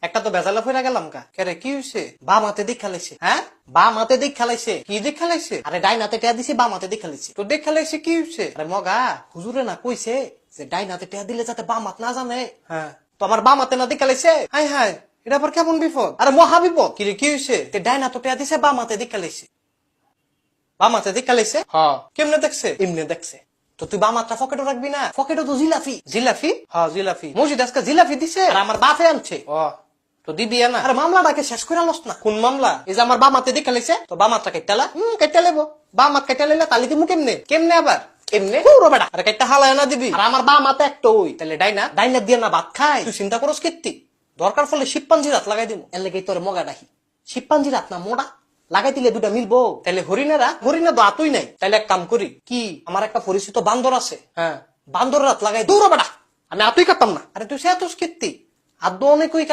একটা তো বেজালা ফিরা গেলাম কা কেরে কি হইছে বা মাতে দিক খেলাইছে হ্যাঁ বা মাতে দিক খেলাইছে কি দিক খেলাইছে আরে ডাইনাতে টেয়া দিছে বা মাতে দিক খেলাইছে তো দিক খেলাইছে কি হইছে আরে মগা হুজুরে না কইছে যে ডাইনাতে টেয়া দিলে যাতে বা মাত না জানে হ্যাঁ তো আমার বা মাতে না দিক খেলাইছে হাই হাই এটা আবার কেমন বিপদ আরে মহা বিপদ কি রে কি হইছে ডাইনা তো টেয়া দিছে বা মাতে দিক খেলাইছে বা মাতে দিক খেলাইছে হ্যাঁ কেমনে দেখছে এমনি দেখছে তো তুই বা মাত্রা পকেটও রাখবি না পকেটও তো জিলাফি জিলাফি হ্যাঁ জিলাফি মসজিদ আজকে জিলাফি দিছে আর আমার বাপে আনছে ও তো দিবি না আরে মামলাটাকে শেষ করে আলোস না কোন মামলা এই যে আমার বা মাতে দিকে লাইছে তো বা মাত্রা কেটালা কেটে লেবো বা মাত কেটে লাইলে তালি দিমু কেমনে কেমনে আবার কেমনে পুরো বেটা আরে কেটে হালায় না দিবি আর আমার বা মাতে একটা ওই তাহলে ডাইনা ডাইনা দিয়ে না ভাত খাই তুই চিন্তা করস কীর্তি দরকার ফলে শিবপাঞ্জি রাত লাগাই দিমু এর লেগে তোর মগা ডাহি শিবপাঞ্জি রাত না মোড়া লাগাই দিলে দুটা মিলবো তাহলে হরিণা তো আতুই নাই তাহলে এক কাম করি কি আমার একটা পরিচিত বান্দর আছে হ্যাঁ বান্দর রাত লাগাই দৌড়ো বেটা আমি আতুই কাটতাম না আরে তুই সে এত কীর্তি আর অনেক